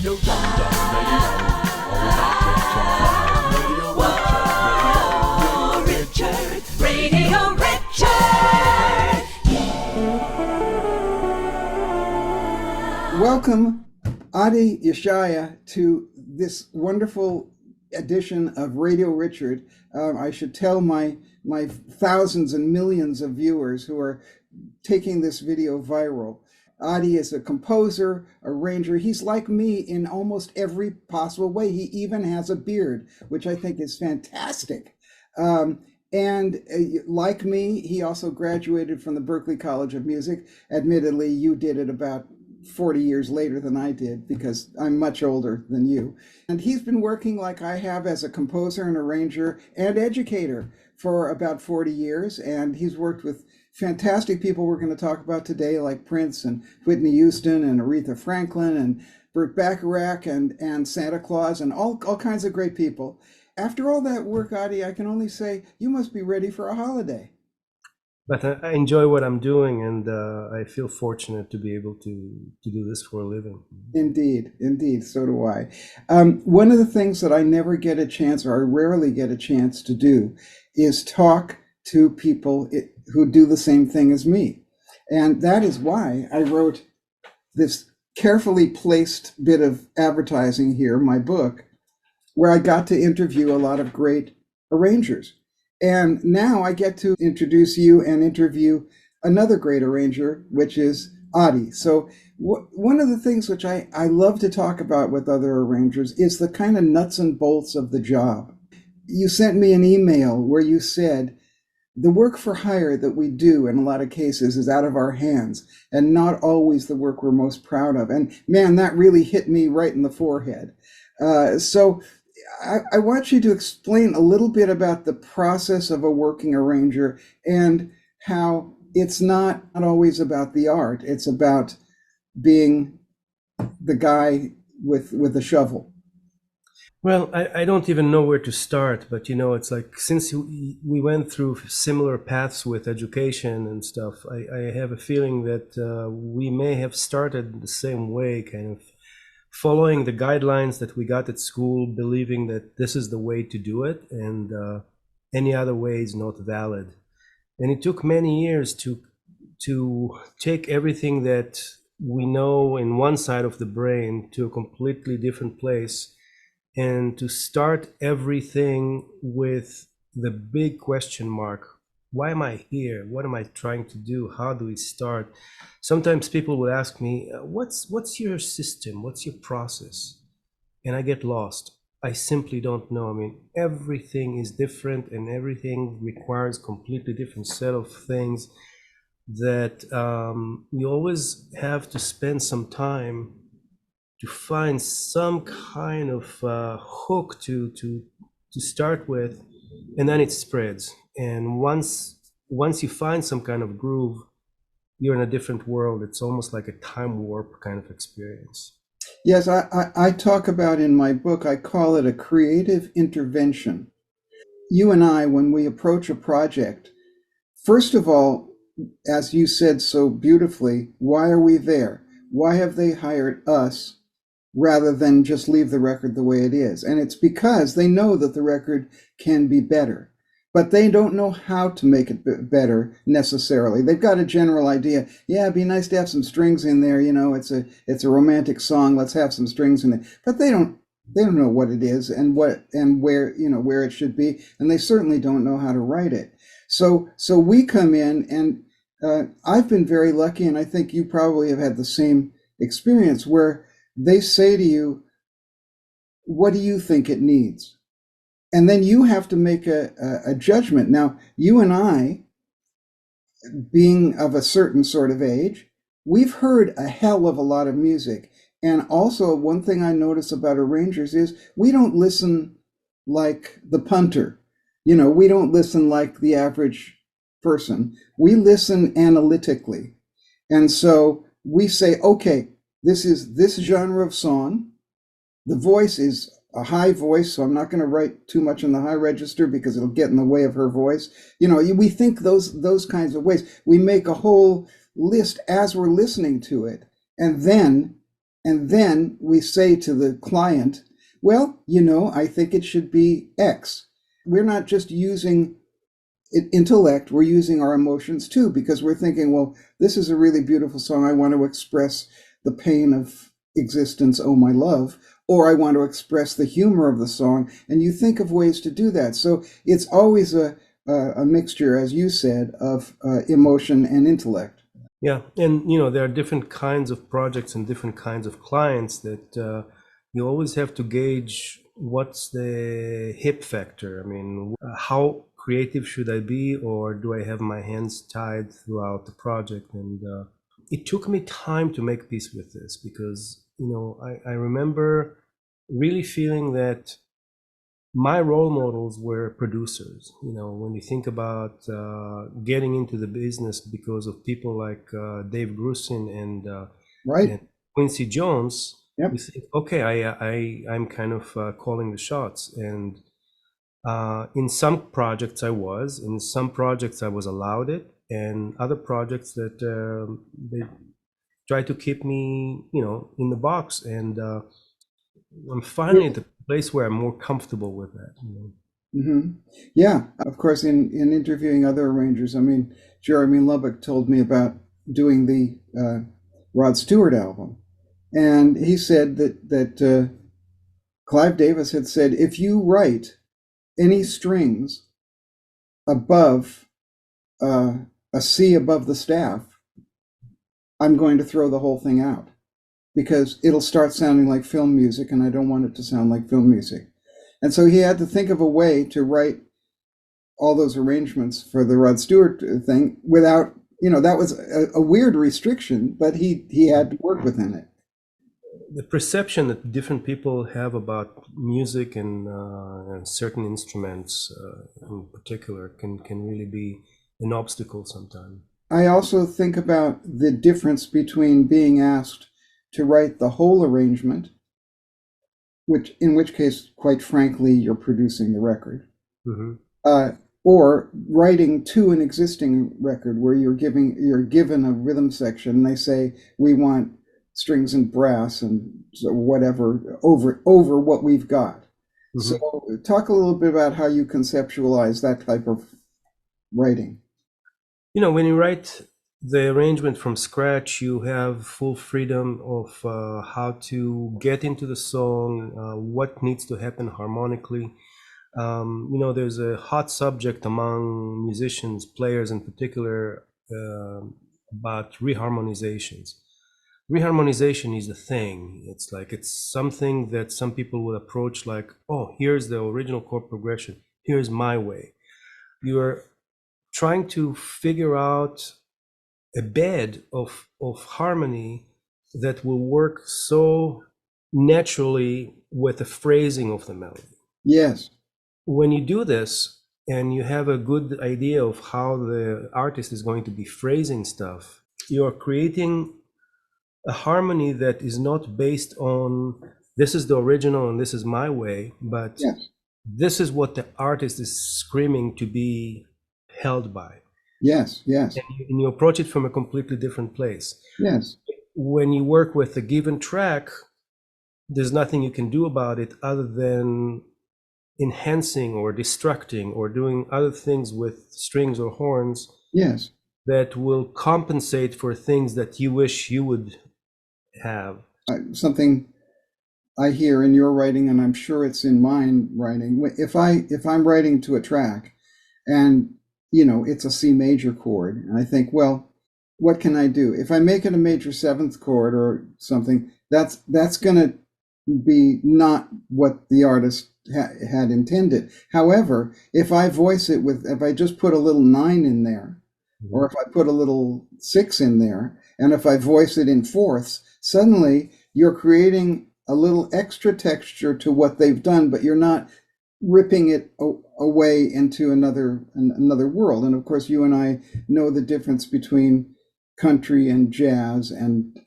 Richard, Radio Richard. Welcome, Adi Yeshaya, to this wonderful edition of Radio Richard. I should tell my thousands and millions of viewers who are taking this video viral. Adi is a composer, arranger. He's like me in almost every possible way. He even has a beard, which I think is fantastic. And like me, he also graduated from the Berklee College of Music. Admittedly, you did it about 40 years later than I did because I'm much older than you. And he's been working like I have as a composer and arranger and educator for about 40 years. And he's worked with fantastic people we're going to talk about today, like Prince and Whitney Houston and Aretha Franklin and Burt Bacharach and Santa Claus and all kinds of great people. After all that work, Adi, I can only say you must be ready for a holiday. But I enjoy what I'm doing, and I feel fortunate to be able to do this for a living. Indeed, indeed, so do I. One of the things that I never get a chance, or I rarely get a chance to do, is talk to people who do the same thing as me. And that is why I wrote this carefully placed bit of advertising here, my book, where I got to interview a lot of great arrangers. And now I get to introduce you and interview another great arranger, which is Adi. So one of the things which I love to talk about with other arrangers is the kind of nuts and bolts of the job. You sent me an email where you said, the work for hire that we do in a lot of cases is out of our hands and not always the work we're most proud of. And man, that really hit me right in the forehead. So I want you to explain a little bit about the process of a working arranger and how it's not always about the art. It's about being the guy with a shovel. Well, I don't even know where to start, but it's like since we went through similar paths with education and stuff, I have a feeling that we may have started the same way, kind of following the guidelines that we got at school, believing that this is the way to do it and any other way is not valid. And it took many years to take everything that we know in one side of the brain to a completely different place and to start everything with the big question mark. Why am I here? What am I trying to do? How do we start? Sometimes people will ask me, what's your system? What's your process? And I get lost. I simply don't know. I mean, everything is different and everything requires completely different set of things that you always have to spend some time to find some kind of hook to start with, and then it spreads. And once you find some kind of groove, you're in a different world. It's almost like a time warp kind of experience. Yes, I talk about in my book, I call it a creative intervention. You and I, when we approach a project, first of all, as you said so beautifully, why are we there? Why have they hired us rather than just leave the record the way it is? And it's because they know that the record can be better, but they don't know how to make it better necessarily. They've got a general idea. Yeah, it'd be nice to have some strings in there. It's a romantic song. Let's have some strings in it. But they don't know what it is and where it should be, and they certainly don't know how to write it. So we come in, and I've been very lucky, and I think you probably have had the same experience where they say to you, what do you think it needs? And then you have to make a judgment. Now, you and I, being of a certain sort of age, we've heard a hell of a lot of music. And also, one thing I notice about arrangers is we don't listen like the punter. We don't listen like the average person. We listen analytically. And so we say, okay, this is this genre of song. The voice is a high voice, so I'm not going to write too much in the high register because it'll get in the way of her voice. We think those kinds of ways. We make a whole list as we're listening to it, and then And then we say to the client, well, I think it should be X. We're not just using intellect, we're using our emotions too, because we're thinking, well, this is a really beautiful song. I want to express the pain of existence, oh my love, or I want to express the humor of the song. And you think of ways to do that. So it's always a mixture, as you said, of emotion and intellect. Yeah, and there are different kinds of projects and different kinds of clients that you always have to gauge what's the hip factor. I mean, how creative should I be, or do I have my hands tied throughout the project? And it took me time to make peace with this because, I remember really feeling that my role models were producers. When you think about getting into the business because of people like Dave Grusin Right. and Quincy Jones, Yep. you think, okay, I'm kind of calling the shots. And in some projects I was, in some projects I was allowed it, and other projects that they tried to keep me, in the box. And I'm finally at the place where I'm more comfortable with that. Mm-hmm. Yeah, of course, in interviewing other arrangers, I mean, Jeremy Lubbock told me about doing the Rod Stewart album. And he said that Clive Davis had said, if you write any strings above a C above the staff, I'm going to throw the whole thing out because it'll start sounding like film music, and I don't want it to sound like film music. And so he had to think of a way to write all those arrangements for the Rod Stewart thing without, that was a weird restriction, but he had to work within it. The perception that different people have about music and certain instruments in particular can really be an obstacle sometimes. I also think about the difference between being asked to write the whole arrangement, in which case, quite frankly, you're producing the record, or writing to an existing record where you're given a rhythm section, and they say, we want strings and brass and whatever over what we've got. So talk a little bit about how you conceptualize that type of writing. When you write the arrangement from scratch, you have full freedom of how to get into the song, what needs to happen harmonically. There's a hot subject among musicians, players in particular, about reharmonizations. Reharmonization is a thing. It's something that some people will approach like, oh, here's the original chord progression. Here's my way. You're trying to figure out a bed of harmony that will work so naturally with the phrasing of the melody. Yes. When you do this and you have a good idea of how the artist is going to be phrasing stuff, you're creating a harmony that is not based on this is the original and this is my way, but yes. This is what the artist is screaming to be held by. Yes, yes. And you approach it from a completely different place. Yes. When you work with a given track, there's nothing you can do about it other than enhancing or destructing or doing other things with strings or horns. Yes. That will compensate for things that you wish you would have. Something I hear in your writing, and I'm sure it's in mine writing, if I'm writing to a track and it's a C major chord, and I think, well, what can I do? If I make it a major seventh chord or something, that's going to be not what the artist had intended. However, if I voice it if I just put a little 9 in there, or if I put a little 6 in there, and if I voice it in fourths, suddenly you're creating a little extra texture to what they've done, but you're not ripping it away into another world. And of course, you and I know the difference between country and jazz and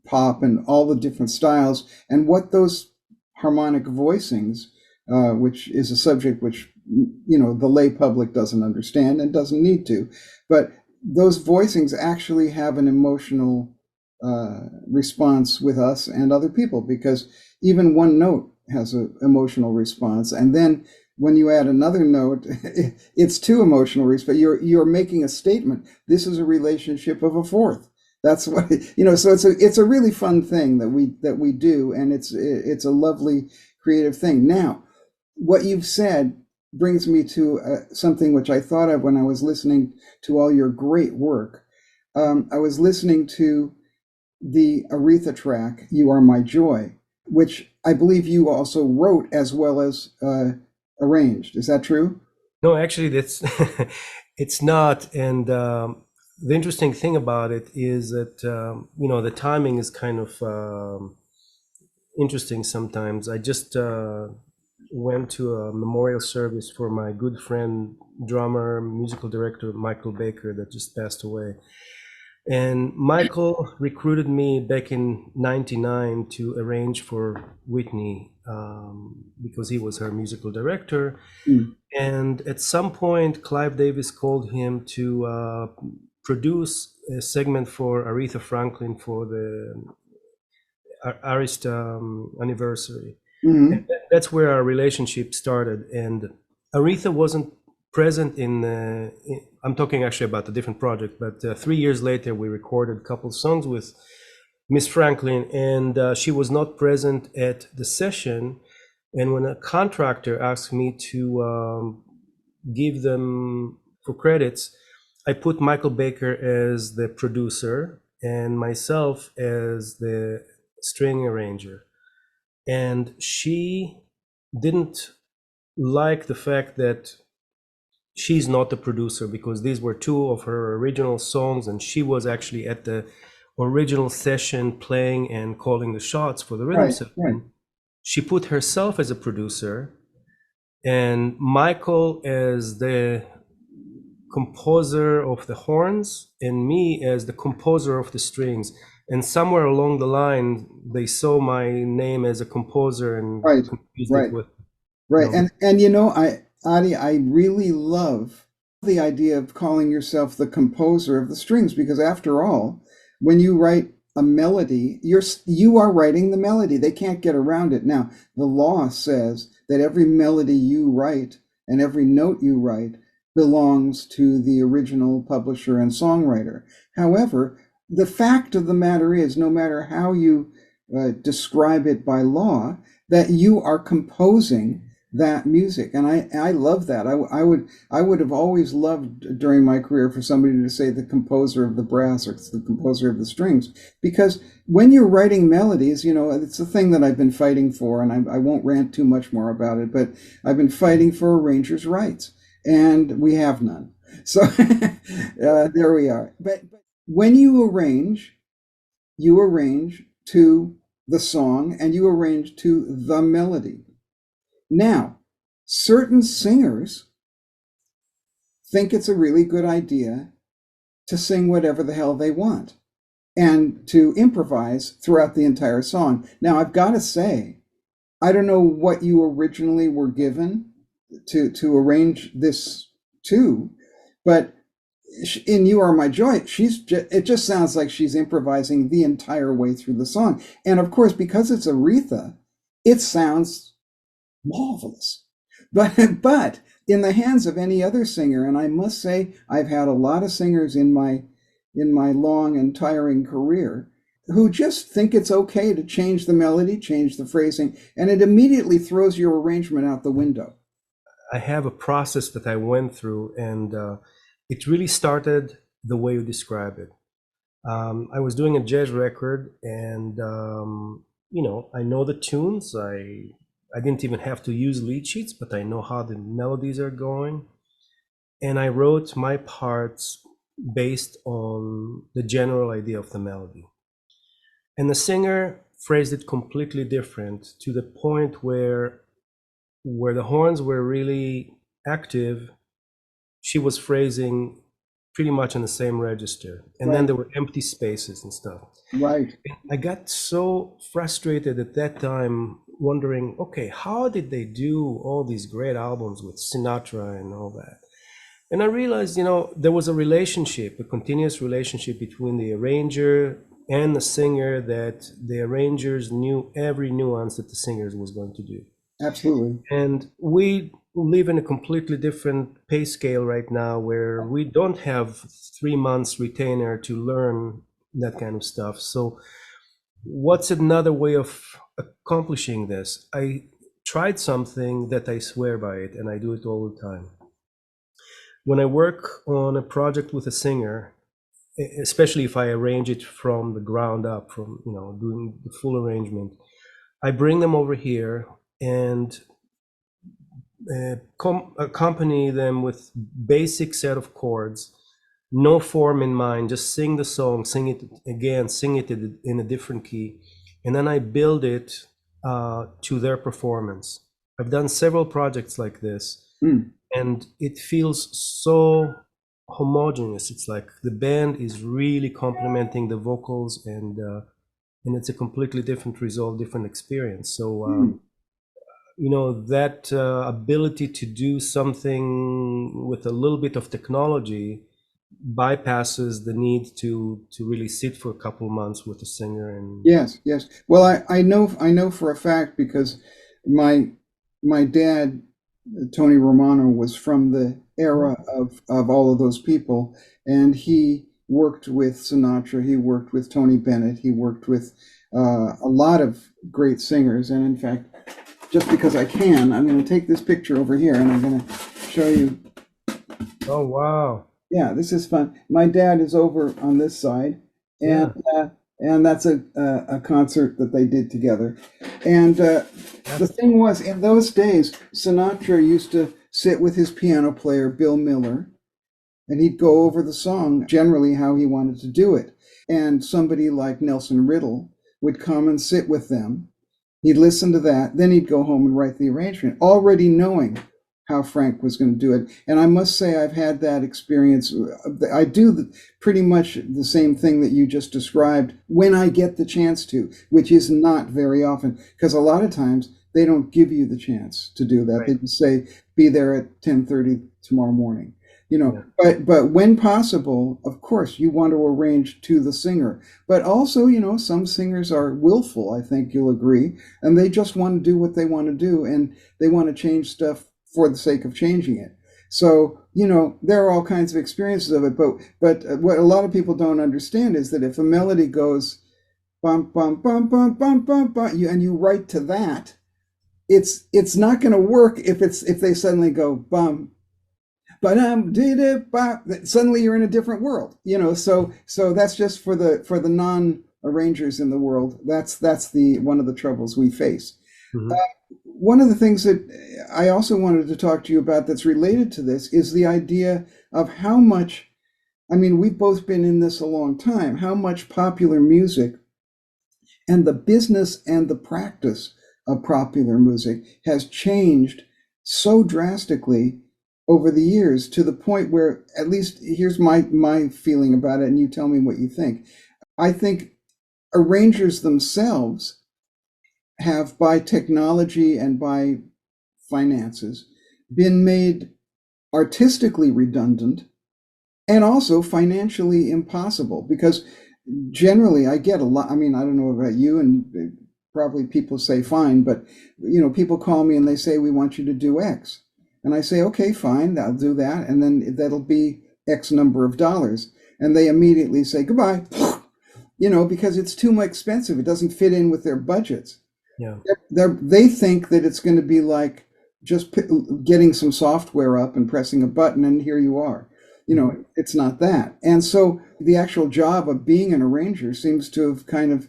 pop and all the different styles, and what those harmonic voicings, which is a subject which the lay public doesn't understand and doesn't need to, but those voicings actually have an emotional response with us and other people, because even one note has an emotional response, and then when you add another note, it's two emotional response. You're making a statement. This is a relationship of a fourth. That's what, you know. So it's a really fun thing that we do, and it's a lovely creative thing. Now, what you've said brings me to something which I thought of when I was listening to all your great work. I was listening to the Aretha track, "You Are My Joy," which I believe you also wrote as well as arranged. Is that true? No, actually, that's it's not. And the interesting thing about it is that the timing is kind of interesting sometimes. I just went to a memorial service for my good friend, drummer, musical director Michael Baker, that just passed away. And Michael recruited me back in '99 to arrange for Whitney because he was her musical director. Mm. And at some point, Clive Davis called him to produce a segment for Aretha Franklin for the Arista anniversary. Mm-hmm. And that's where our relationship started. And Aretha wasn't present I'm talking actually about a different project, but 3 years later, we recorded a couple songs with Miss Franklin, and she was not present at the session. And when a contractor asked me to give them for credits, I put Michael Baker as the producer and myself as the string arranger. And she didn't like the fact that she's not the producer, because these were two of her original songs, and she was actually at the original session playing and calling the shots for the rhythm section. Right. She put herself as a producer and Michael as the composer of the horns and me as the composer of the strings. And somewhere along the line, they saw my name as a composer and confused it with. Right. And Adi, I really love the idea of calling yourself the composer of the strings, because after all, when you write a melody, you are writing the melody. They can't get around it. Now, the law says that every melody you write and every note you write belongs to the original publisher and songwriter. However, the fact of the matter is, no matter how you describe it by law, that you are composing that music. And I love that. I would have always loved during my career for somebody to say the composer of the brass or the composer of the strings, because when you're writing melodies, it's the thing that I've been fighting for, and I won't rant too much more about it, but I've been fighting for arrangers' rights, and we have none. So there we are. But when you arrange to the song and you arrange to the melody. Now, certain singers think it's a really good idea to sing whatever the hell they want and to improvise throughout the entire song. Now, I've got to say, I don't know what you originally were given to arrange this to, but in "You Are My Joy," it just sounds like she's improvising the entire way through the song. And of course, because it's Aretha, it sounds marvelous. But in the hands of any other singer, and I must say I've had a lot of singers in my long and tiring career who just think it's okay to change the melody, change the phrasing, and it immediately throws your arrangement out the window. I have a process that I went through, and it really started the way you describe it. I was doing a jazz record, and I know the tunes. I didn't even have to use lead sheets, but I know how the melodies are going. And I wrote my parts based on the general idea of the melody. And the singer phrased it completely different, to the point where the horns were really active, she was phrasing pretty much on the same register. And then there were empty spaces and stuff. Right. I got so frustrated at that time, wondering, okay, how did they do all these great albums with Sinatra and all that? And I realized, there was a relationship, a continuous relationship between the arranger and a singer that the arrangers knew every nuance that the singers was going to do. Absolutely. And we live in a completely different pay scale right now, where we don't have 3 months retainer to learn that kind of stuff. So what's another way of accomplishing this? I tried something that I swear by it, and I do it all the time. When I work on a project with a singer, especially if I arrange it from the ground up, from doing the full arrangement, I bring them over here and accompany them with basic set of chords, no form in mind, just sing the song, sing it again, sing it in a different key, and then I build it to their performance. I've done several projects like this, and it feels so homogeneous. It's like the band is really complementing the vocals, and it's a completely different result, different experience. So that ability to do something with a little bit of technology bypasses the need to really sit for a couple months with a singer. And Yes. Well, I know for a fact, because my dad, Tony Romano, was from the era of all of those people, and he worked with Sinatra, he worked with Tony Bennett, he worked with a lot of great singers. And in fact, just because I can, I'm going to take this picture over here and I'm going to show you. Oh, wow. Yeah, this is fun. My dad is over on this side, and that's a concert that they did together. And the thing was, in those days, Sinatra used to sit with his piano player, Bill Miller, and he'd go over the song, generally how he wanted to do it. And somebody like Nelson Riddle would come and sit with them. He'd listen to that, then he'd go home and write the arrangement, already knowing how Frank was going to do it. And I must say, I've had that experience. I do pretty much the same thing that you just described when I get the chance to, which is not very often, because a lot of times they don't give you the chance to do that. Right. They just say, be there at 10:30 tomorrow morning. But when possible, of course, you want to arrange to the singer. But also, some singers are willful, I think you'll agree, and they just want to do what they want to do, and they want to change stuff for the sake of changing it. So, there are all kinds of experiences of it. But what a lot of people don't understand is that if a melody goes bum bum bum bum bum bum bum, and you write to that, it's not going to work if they suddenly go bum. But suddenly you're in a different world, So that's just for the non-arrangers in the world. That's the one of the troubles we face. Mm-hmm. One of the things that I also wanted to talk to you about that's related to this is the idea of how much. I mean, we've both been in this a long time. How much popular music and the business and the practice of popular music has changed so drastically over the years, to the point where, at least here's my feeling about it, and you tell me what you think. I think arrangers themselves have, by technology and by finances, been made artistically redundant and also financially impossible, because generally I get a lot. I mean, I don't know about you, and probably people say fine, but people call me and they say, we want you to do X. And I say, okay, fine, I'll do that. And then that'll be X number of dollars. And they immediately say, goodbye, because it's too much expensive. It doesn't fit in with their budgets. Yeah. They think that it's going to be like just getting some software up and pressing a button, and here you are. It's not that. And so the actual job of being an arranger seems to have kind of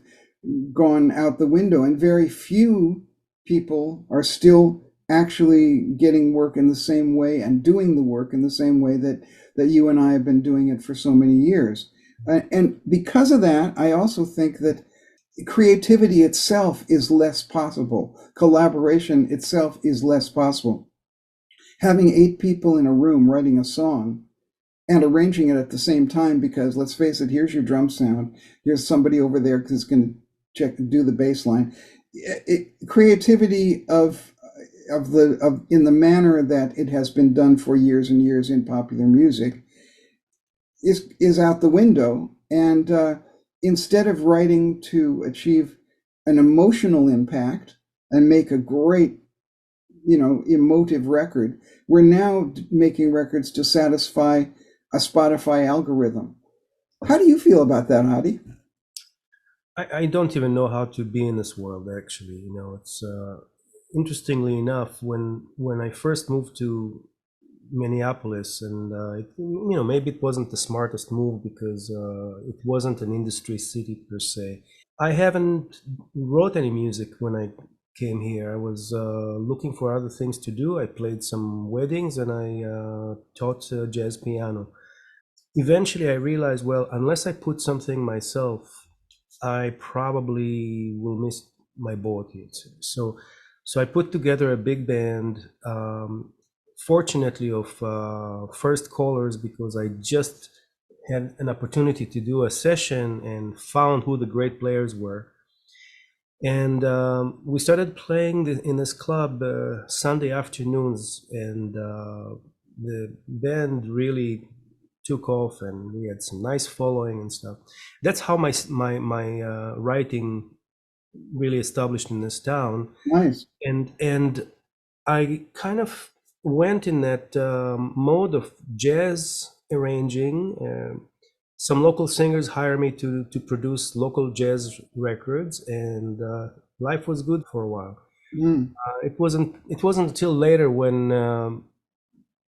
gone out the window. And very few people are still actually getting work in the same way and doing the work in the same way that you and I have been doing it for so many years. And because of that, I also think that creativity itself is less possible. Collaboration itself is less possible. Having 8 people in a room writing a song and arranging it at the same time, because let's face it, here's your drum sound, here's somebody over there who's going to do the bass line. Creativity in the manner that it has been done for years and years in popular music is out the window. And instead of writing to achieve an emotional impact and make a great, emotive record, we're now making records to satisfy a Spotify algorithm. How do you feel about that, Hadi? I don't even know how to be in this world, actually. It's interestingly enough, when I first moved to Minneapolis, and maybe it wasn't the smartest move because it wasn't an industry city per se. I haven't wrote any music when I came here. I was looking for other things to do. I played some weddings and I taught jazz piano. Eventually I realized, well, unless I put something myself, I probably will miss my boat here. So I put together a big band, fortunately of first callers, because I just had an opportunity to do a session and found who the great players were. And we started playing in this club Sunday afternoons, and the band really took off, and we had some nice following and stuff. That's how my writing really established in this town. Nice. And I kind of went in that mode of jazz arranging. Some local singers hire me to produce local jazz records, and life was good for a while. It wasn't until later when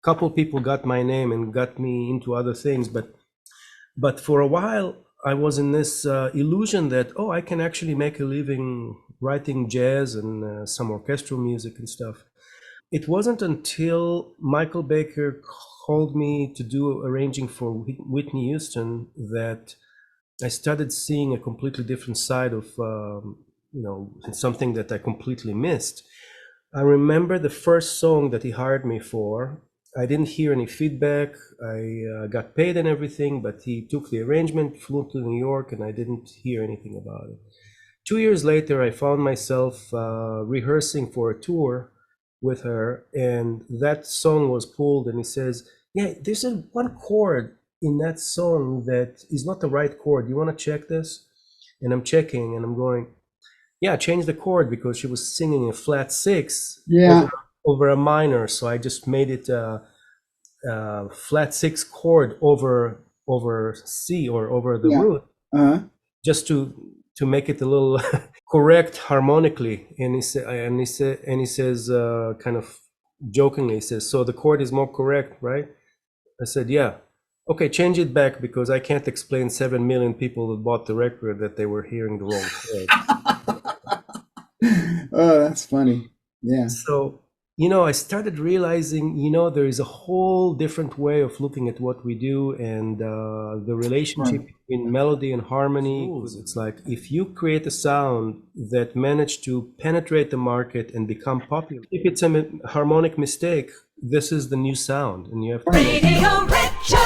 couple people got my name and got me into other things, but for a while I was in this illusion that, oh, I can actually make a living writing jazz and some orchestral music and stuff. It wasn't until Michael Baker called me to do arranging for Whitney Houston that I started seeing a completely different side of something that I completely missed. I remember the first song that he hired me for. I didn't hear any feedback. I got paid and everything, but he took the arrangement, flew to New York, and I didn't hear anything about it. 2 years later, I found myself rehearsing for a tour with her, and that song was pulled, and he says, yeah, there's one chord in that song that is not the right chord. You want to check this? And I'm checking, and I'm going, yeah, change the chord, because she was singing a flat 6. Yeah. Over a minor, so I just made it a flat 6 chord over C or over the root, just to make it a little correct harmonically. And he says kind of jokingly, he says, so the chord is more correct, right? I said, yeah. Okay, change it back, because I can't explain 7 million people that bought the record that they were hearing the wrong chord. Oh, that's funny. Yeah. So I started realizing, there is a whole different way of looking at what we do, and the relationship between melody and harmony. It's like, if you create a sound that managed to penetrate the market and become popular, if it's a harmonic mistake, this is the new sound, and you have to. Radio Richard!